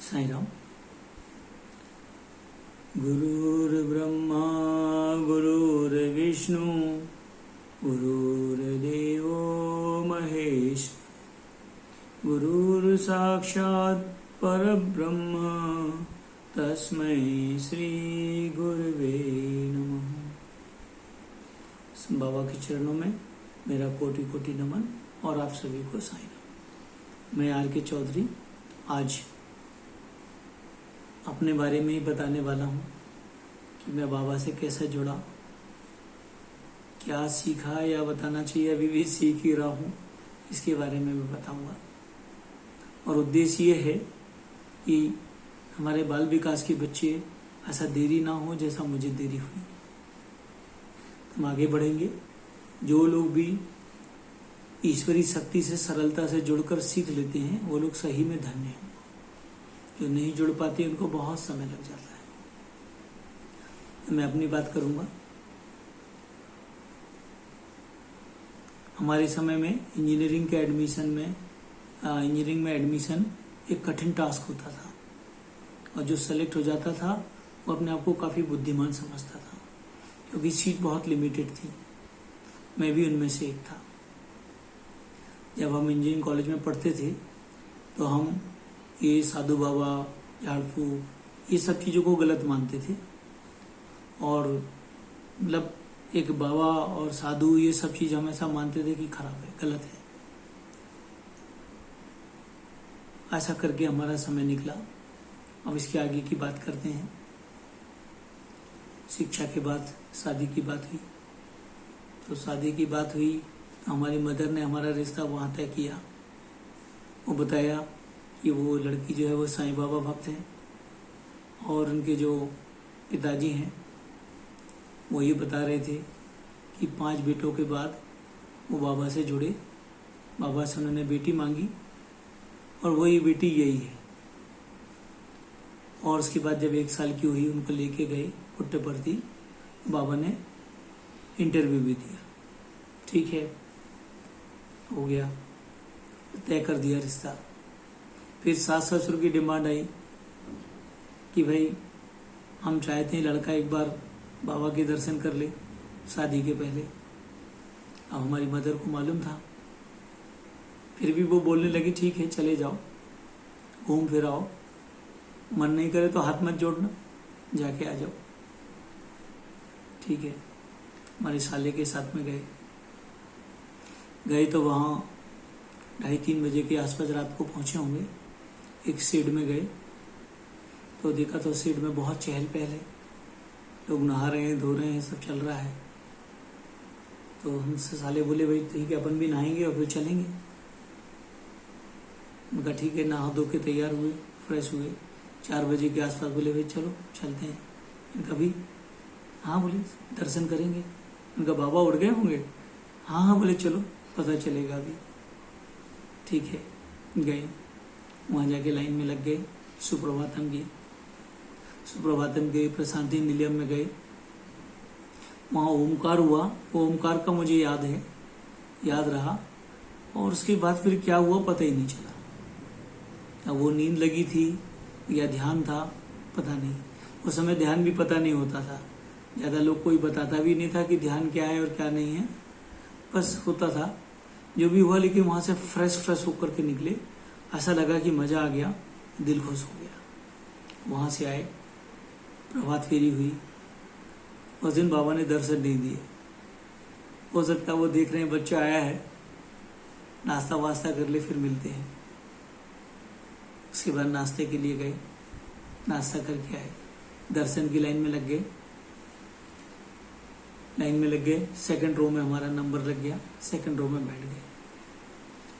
साईं राम। गुरुर्ब्रह्मा गुरुर्विष्णु गुरुर्देवो महेश, गुरुर्साक्षात् परब्रह्म तस्मै श्री गुरुवे नमः। बाबा के चरणों में मेरा कोटि कोटि नमन और आप सभी को साईं राम। मैं आर के चौधरी आज अपने बारे में ही बताने वाला हूँ कि मैं बाबा से कैसे जुड़ा, क्या सीखा या बताना चाहिए अभी भी सीख ही रहा हूँ, इसके बारे में मैं बताऊंगा। और उद्देश्य ये है कि हमारे बाल विकास के बच्चे ऐसा देरी ना हो जैसा मुझे देरी हुई। हम आगे बढ़ेंगे। जो लोग भी ईश्वरी शक्ति से सरलता से जुड़कर सीख लेते हैं वो लोग सही में धन्य हैं। जो नहीं जुड़ पाते उनको बहुत समय लग जाता है। तो मैं अपनी बात करूंगा। हमारे समय में इंजीनियरिंग में एडमिशन एक कठिन टास्क होता था और जो सेलेक्ट हो जाता था वो अपने आप को काफ़ी बुद्धिमान समझता था, क्योंकि सीट बहुत लिमिटेड थी। मैं भी उनमें से एक था। जब हम इंजीनियरिंग कॉलेज में पढ़ते थे तो हम ये साधु बाबा, झाड़ फूक, ये सब चीज़ों को गलत मानते थे। और मतलब एक बाबा और साधु ये सब चीज़ हमेशा मानते थे कि खराब है, गलत है। ऐसा करके हमारा समय निकला। अब इसके आगे की बात करते हैं। शिक्षा के बाद शादी की बात हुई। तो शादी की बात हुई तो हमारी मदर ने हमारा रिश्ता वहाँ तय किया। वो बताया कि वो लड़की जो है वो साईं बाबा भक्त हैं और उनके जो पिताजी हैं वो ये बता रहे थे कि 5 बेटों के बाद वो बाबा से जुड़े। बाबा से उन्होंने बेटी मांगी और वही बेटी यही है। और उसके बाद जब 1 साल की हुई उनको लेके गए पुट्टपर्थी। बाबा ने इंटरव्यू भी दिया। ठीक है, हो गया, तय कर दिया रिश्ता। फिर सास ससुर की डिमांड आई कि भाई हम चाहते हैं लड़का एक बार बाबा के दर्शन कर ले शादी के पहले। अब हमारी मदर को मालूम था, फिर भी वो बोलने लगी ठीक है चले जाओ, घूम फिर आओ, मन नहीं करे तो हाथ मत जोड़ना, जाके आ जाओ। ठीक है, हमारे साले के साथ में गए तो वहाँ 2:30-3 बजे के आसपास रात को पहुंचे होंगे। एक शेड में गए तो देखा तो शेड में बहुत चहल पहल है, लोग नहा रहे हैं, धो रहे हैं, सब चल रहा है। तो हमसे साले बोले भाई ठीक है अपन भी नहाएंगे और फिर चलेंगे। उनका ठीक है, नहा धो के तैयार हुए, फ्रेश हुए। 4 बजे के आसपास बोले भाई चलो चलते हैं। इनका भी हाँ बोले दर्शन करेंगे। उनका बाबा उठ गए होंगे। हाँ बोले चलो पता चलेगा अभी। ठीक है, गए वहाँ जाके लाइन में लग गए। सुप्रभातम गए, प्रशांति निलयम में गए। वहाँ ओमकार हुआ। वो ओमकार का मुझे याद रहा। और उसके बाद फिर क्या हुआ पता ही नहीं चला। वो नींद लगी थी या ध्यान था पता नहीं। उस समय ध्यान भी पता नहीं होता था। ज़्यादा लोग कोई बताता भी नहीं था कि ध्यान क्या है और क्या नहीं है, बस होता था जो भी हुआ। लेकिन वहाँ से फ्रेश होकर के निकले। ऐसा लगा कि मज़ा आ गया, दिल खुश हो गया। वहाँ से आए, प्रभात फेरी हुई। उस दिन बाबा ने दर्शन नहीं दिए। हो सकता वो देख रहे हैं बच्चा आया है, नाश्ता वास्ता कर ले फिर मिलते हैं। उसके बाद नाश्ते के लिए गए, नाश्ता करके आए, दर्शन की लाइन में लग गए। सेकंड रो में हमारा नंबर लग गया, सेकंड रो में बैठ गए।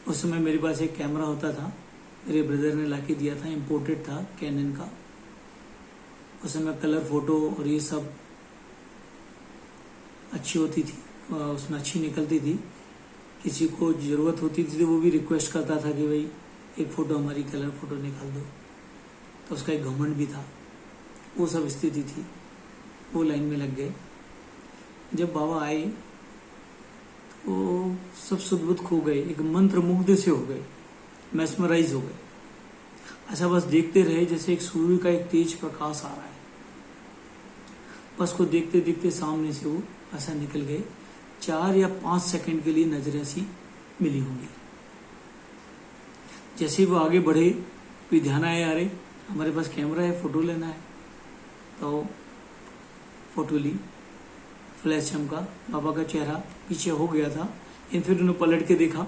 उस समय मेरे पास एक कैमरा होता था, मेरे ब्रदर ने लाके दिया था, इम्पोर्टेड था, कैनन का। उस समय कलर फोटो और ये सब अच्छी होती थी, उसमें अच्छी निकलती थी। किसी को ज़रूरत होती थी तो वो भी रिक्वेस्ट करता था कि भाई एक फ़ोटो हमारी कलर फोटो निकाल दो। तो उसका एक घमंड भी था। वो सब स्थिति थी। वो लाइन में लग गए। जब बाबा आए तो सब सुध-बुध खो गए, एक मंत्र मुग्ध से हो गए, मैस्मराइज हो गए। ऐसा बस देखते रहे जैसे एक सूर्य का एक तेज प्रकाश आ रहा है। बस को देखते देखते सामने से वो ऐसा निकल गए। 4 या 5 सेकंड के लिए नजर ऐसी मिली होंगी। जैसे वो आगे बढ़े भी ध्यान आया, अरे हमारे पास कैमरा है, फोटो लेना है। तो फोटो ली, फ्लैश चमका, बाबा का चेहरा पीछे हो गया था। फिर उन्होंने पलट के देखा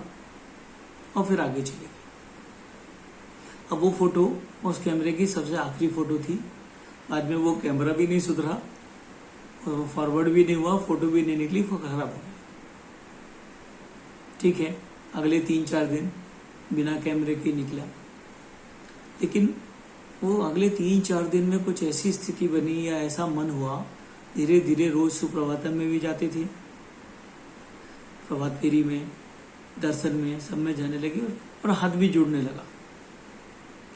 और फिर आगे चले गए। अब वो फोटो उस कैमरे की सबसे आखिरी फोटो थी। बाद में वो कैमरा भी नहीं सुधरा और वो फॉरवर्ड भी नहीं हुआ, फोटो भी नहीं निकली, वो खराब हो गया। ठीक है, अगले 3-4 दिन बिना कैमरे के निकला। लेकिन वो अगले 3-4 दिन में कुछ ऐसी स्थिति बनी या ऐसा मन हुआ, धीरे धीरे रोज सुप्रभातम में भी जाते थे, प्रभात फेरी में, दर्शन में, सब में जाने लगे और हाथ भी जुड़ने लगा।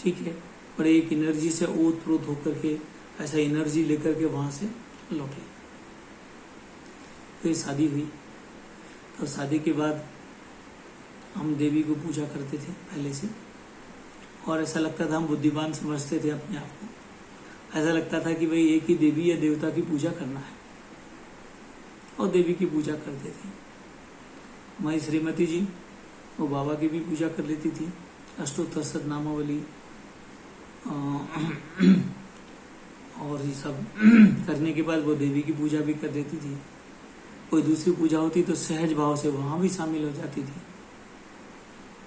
ठीक है, बड़े एक एनर्जी से ओत प्रोत होकर के, ऐसा एनर्जी लेकर के वहां से लौटे। फिर शादी हुई। तो शादी के बाद हम देवी को पूजा करते थे पहले से, और ऐसा लगता था हम बुद्धिमान समझते थे अपने आप को। ऐसा लगता था कि भाई एक ही देवी या देवता की पूजा करना है, और देवी की पूजा करते थे। हमारी श्रीमती जी वो बाबा की भी पूजा कर लेती थी, अष्टोत्तर शतनामावली और ये सब करने के बाद वो देवी की पूजा भी कर देती थी। कोई दूसरी पूजा होती तो सहज भाव से वहां भी शामिल हो जाती थी।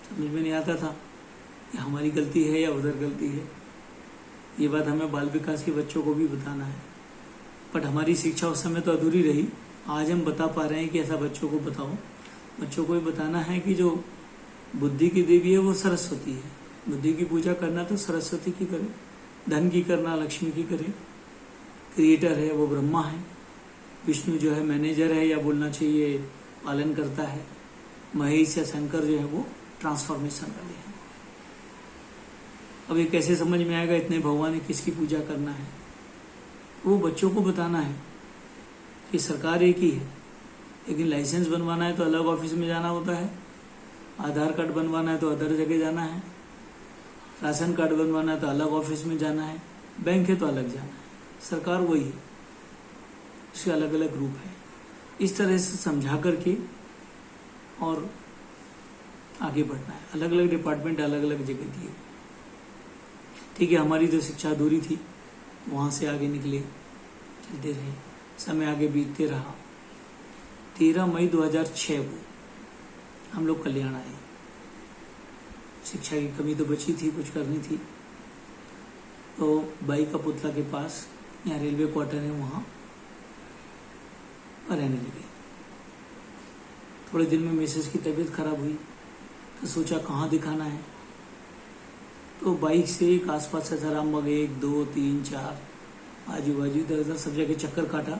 समझ में नहीं आता था कि हमारी गलती है या उधर गलती है। ये बात हमें बाल विकास के बच्चों को भी बताना है, बट हमारी शिक्षा उस समय तो अधूरी रही। आज हम बता पा रहे हैं कि ऐसा बच्चों को बताओ। बच्चों को भी बताना है कि जो बुद्धि की देवी है वो सरस्वती है। बुद्धि की पूजा करना तो सरस्वती की करे, धन की करना लक्ष्मी की करे। क्रिएटर है वो ब्रह्मा है, विष्णु जो है मैनेजर है, या बोलना चाहिए पालन करता है। महेश या शंकर जो है वो ट्रांसफॉर्मेशन वाले हैं। अब ये कैसे समझ में आएगा इतने भगवान है, किसकी पूजा करना है? वो बच्चों को बताना है कि सरकार एक ही है, लेकिन लाइसेंस बनवाना है तो अलग ऑफिस में जाना होता है, आधार कार्ड बनवाना है तो अदर जगह जाना है, राशन कार्ड बनवाना है तो अलग ऑफिस में जाना है, बैंक है तो अलग जाना है। सरकार वही है, उसके अलग अलग रूप है। इस तरह से समझा करके और आगे बढ़ना है। अलग अलग डिपार्टमेंट अलग अलग जगह दिए। ठीक है, हमारी जो शिक्षा अधूरी थी वहां से आगे निकले, चलते रहे, समय आगे बीतते रहा। 13 मई 2006 को हम लोग कल्याण आए। शिक्षा की कमी तो बची थी, कुछ करनी थी, तो बाई का पुतला के पास यहाँ रेलवे क्वार्टर है, वहां रहने लगे। थोड़े दिन में मिसेस की तबीयत खराब हुई तो सोचा कहाँ दिखाना है। तो बाइक से एक आसपास ऐसा रामबाग 1, 2, 3, 4 आजू बाजू इधर उधर सब जगह चक्कर काटा।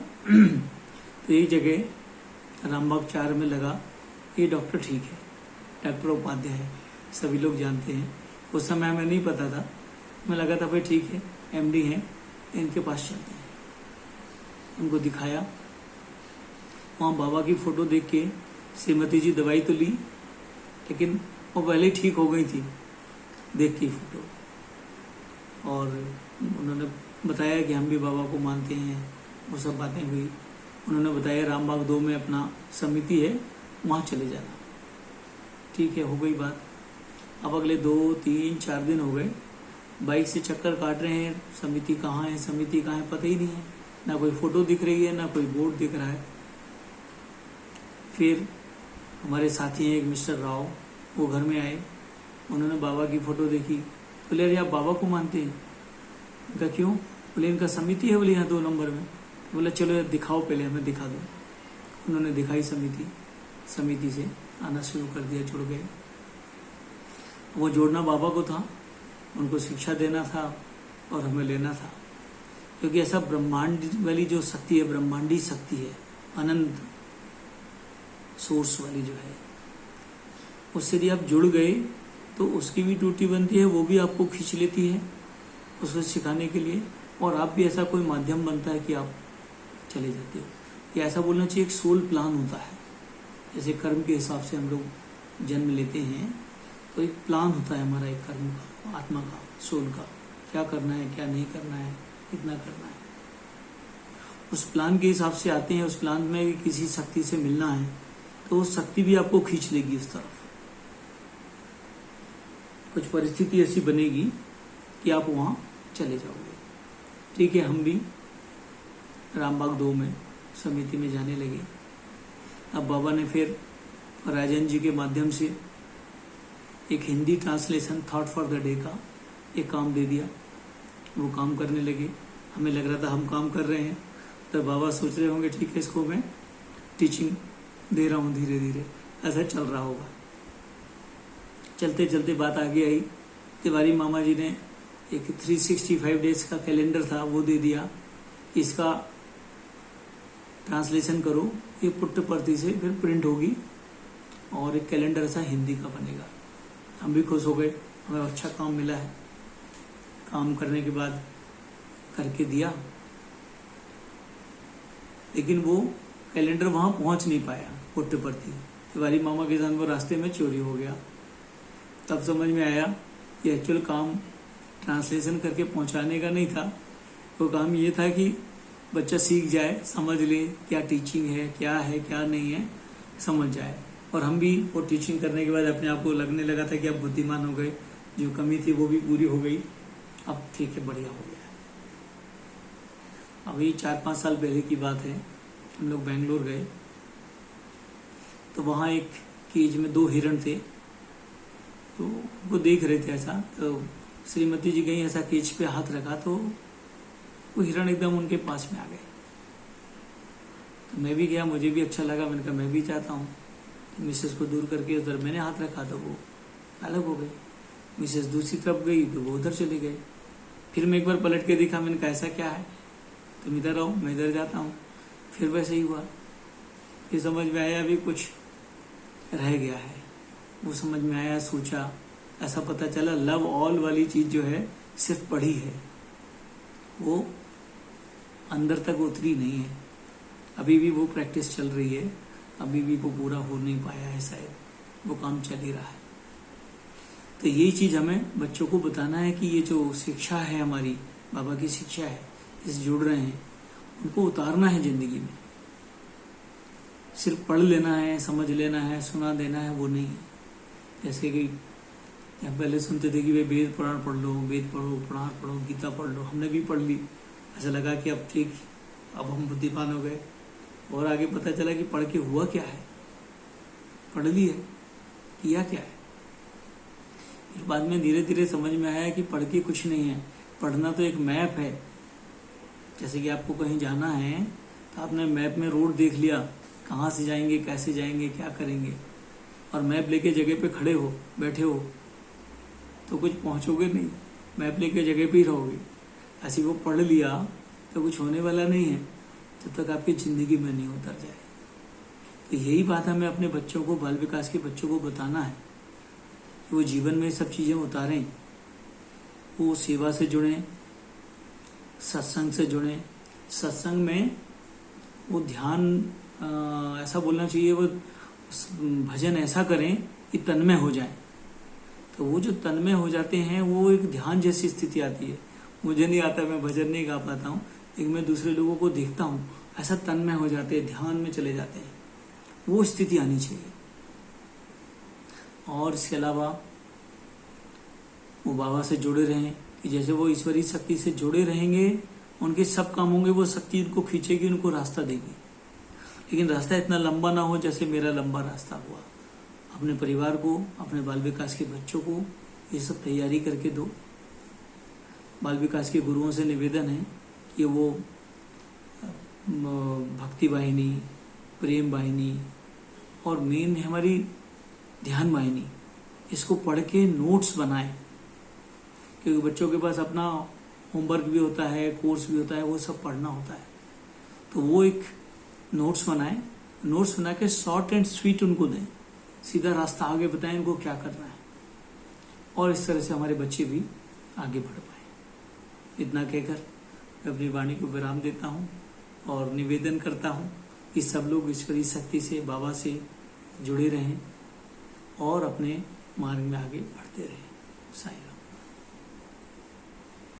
तो एक जगह रामबाग 4 में लगा ये डॉक्टर ठीक है, डॉक्टर उपाध्याय है, सभी लोग जानते हैं। उस समय हमें नहीं पता था, मैं लगा था भाई ठीक है MD हैं, इनके पास चलते हैं। उनको दिखाया, वहाँ बाबा की फोटो देख के श्रीमती जी दवाई तो ली, लेकिन वो पहले ही ठीक हो गई थी देख के फोटो। और उन्होंने बताया कि हम भी बाबा को मानते हैं, वो सब बातें हुई। उन्होंने बताया रामबाग 2 में अपना समिति है, वहाँ चले जाना। ठीक है, हो गई बात। अब अगले 2, 3, 4 दिन हो गए, बाइक से चक्कर काट रहे हैं, समिति कहाँ है, समिति कहाँ है, पता ही नहीं है। ना कोई फोटो दिख रही है, ना कोई बोर्ड दिख रहा है। फिर हमारे साथी हैं एक मिस्टर राव, वो घर में आए, उन्होंने बाबा की फोटो देखी। बोले अरे आप बाबा को मानते हैं? उनका क्यों? बोले इनका समिति है, बोले यहाँ 2 नंबर में। बोले चलो दिखाओ, पहले हमें दिखा दो। उन्होंने दिखाई समिति से आना शुरू कर दिया, जुड़ गए। वो जोड़ना बाबा को था, उनको शिक्षा देना था और हमें लेना था, क्योंकि ऐसा ब्रह्मांड वाली जो शक्ति है, ब्रह्मांडी शक्ति है, अनंत सोर्स वाली जो है, उससे यदि आप जुड़ गए तो उसकी भी ड्यूटी बनती है, वो भी आपको खींच लेती है उसको सिखाने के लिए, और आप भी ऐसा कोई माध्यम बनता है कि आप चले जाते हो। या ऐसा बोलना चाहिए एक सोल प्लान होता है। जैसे कर्म के हिसाब से हम लोग जन्म लेते हैं, तो एक प्लान होता है हमारा एक कर्म का, आत्मा का, सोल का, क्या करना है क्या नहीं करना है, कितना करना है। उस प्लान के हिसाब से आते हैं। उस प्लान में भी किसी शक्ति से मिलना है तो वो शक्ति भी आपको खींच लेगी उस तरफ। कुछ परिस्थिति ऐसी बनेगी कि आप वहां चले जाओगे। ठीक है, हम भी रामबाग 2 में समिति में जाने लगे। अब बाबा ने फिर राजन जी के माध्यम से एक Hindi translation thought for the day का एक काम दे दिया। वो काम करने लगे। हमें लग रहा था हम काम कर रहे हैं, तो बाबा सोच रहे होंगे ठीक है इसको मैं टीचिंग दे रहा हूँ धीरे धीरे, ऐसा चल रहा होगा। चलते चलते बात आगे आई। तिवारी मामा जी ने एक 365 डेज का कैलेंडर था वो दे दिया, इसका ट्रांसलेशन करो, ये पुट्टपर्ती से फिर प्रिंट होगी और एक कैलेंडर ऐसा हिंदी का बनेगा। हम भी खुश हो गए, हमें अच्छा काम मिला है। काम करने के बाद करके दिया, लेकिन वो कैलेंडर वहां पहुंच नहीं पाया पुट्टपर्ती। तिवारी मामा के साथ वो रास्ते में चोरी हो गया। तब समझ में आया कि एक्चुअल काम ट्रांसलेशन करके पहुंचाने का नहीं था। वो काम ये था कि बच्चा सीख जाए, समझ ले क्या टीचिंग है क्या नहीं है, समझ जाए। और हम भी वो टीचिंग करने के बाद अपने आप को लगने लगा था कि अब बुद्धिमान हो गए, जो कमी थी वो भी पूरी हो गई। अब ठीक है, बढ़िया हो गया। अभी 4-5 साल पहले की बात है, हम लोग बेंगलोर गए तो वहाँ एक केज में 2 हिरण थे। तो वो देख रहे थे ऐसा, तो श्रीमती जी गई, ऐसा केज पे हाथ रखा तो वो हिरण एकदम उनके पास में आ गए। तो मैं भी गया, मुझे भी अच्छा लगा। मैंने कहा मैं भी चाहता हूँ। तो मिसेस को दूर करके उधर मैंने हाथ रखा तो वो अलग हो गए। मिसेस दूसरी तरफ गई तो वो उधर चले गए। फिर मैं एक बार पलट के देखा, मैंने कहा ऐसा क्या है, तुम इधर आओ मैं इधर जाता हूँ। फिर वैसे ही हुआ। फिर समझ में आया अभी कुछ रह गया है। वो समझ में आया, सोचा, ऐसा पता चला लव ऑल वाली चीज जो है सिर्फ पढ़ी है, वो अंदर तक उतरी नहीं है। अभी भी वो प्रैक्टिस चल रही है, अभी भी वो पूरा हो नहीं पाया है, शायद वो काम चल ही रहा है। तो यही चीज हमें बच्चों को बताना है कि ये जो शिक्षा है हमारी, बाबा की शिक्षा है, इससे जुड़ रहे हैं, उनको उतारना है जिंदगी में। सिर्फ पढ़ लेना है, समझ लेना है, सुना देना है, वो नहीं है। जैसे कि हम पहले सुनते थे कि वे वेद पुराण पढ़ लो, वेद पढ़ो, पुराण पढ़ो, गीता पढ़ लो। हमने भी पढ़ ली, ऐसा लगा कि अब ठीक, अब हम बुद्धिमान हो गए। और आगे पता चला कि पढ़ के हुआ क्या है, पढ़ लिया, किया क्या है। फिर बाद में धीरे धीरे समझ में आया कि पढ़ के कुछ नहीं है, पढ़ना तो एक मैप है। जैसे कि आपको कहीं जाना है तो आपने मैप में रोड देख लिया, कहाँ से जाएंगे, कैसे जाएंगे, क्या करेंगे, और मैप लेके जगह पे खड़े हो, बैठे हो, तो कुछ पहुंचोगे नहीं, मैप लेके जगह पे ही रहोगे। ऐसे वो पढ़ लिया तो कुछ होने वाला नहीं है जब तक आपकी जिंदगी में नहीं उतर जाए। तो यही बात हमें अपने बच्चों को, बाल विकास के बच्चों को बताना है कि वो जीवन में सब चीजें उतारें, वो सेवा से जुड़ें, सत्संग से जुड़ें। सत्संग में वो ध्यान ऐसा बोलना चाहिए, वो भजन ऐसा करें कि तन्मय हो जाए। तो वो जो तन्मय हो जाते हैं वो एक ध्यान जैसी स्थिति आती है। मुझे नहीं आता, मैं भजन नहीं गा पाता हूँ, लेकिन मैं दूसरे लोगों को देखता हूँ ऐसा तन्मय हो जाते हैं, ध्यान में चले जाते हैं। वो स्थिति आनी चाहिए। और इसके अलावा वो बाबा से जुड़े रहें कि जैसे वो ईश्वरीय शक्ति से जुड़े रहेंगे, उनके सब काम होंगे, वो शक्ति उनको खींचेगी, उनको रास्ता देगी। लेकिन रास्ता इतना लंबा ना हो जैसे मेरा लंबा रास्ता हुआ। अपने परिवार को, अपने बाल विकास के बच्चों को ये सब तैयारी करके दो। बाल विकास के गुरुओं से निवेदन है कि वो भक्ति वाहिनी, प्रेम वाहिनी और मेन हमारी ध्यान वाहिनी, इसको पढ़ के नोट्स बनाएं। क्योंकि बच्चों के पास अपना होमवर्क भी होता है, कोर्स भी होता है, वो सब पढ़ना होता है। तो वो एक नोट्स बनाएं, नोट्स बना के शॉर्ट एंड स्वीट उनको दें, सीधा रास्ता आगे बताएं इनको क्या करना है, और इस तरह से हमारे बच्चे भी आगे बढ़ पाए। इतना कहकर मैं अपनी वाणी को विराम देता हूँ और निवेदन करता हूँ कि सब लोग ईश्वरीय शक्ति से, बाबा से जुड़े रहें और अपने मार्ग में आगे बढ़ते रहें। साईं।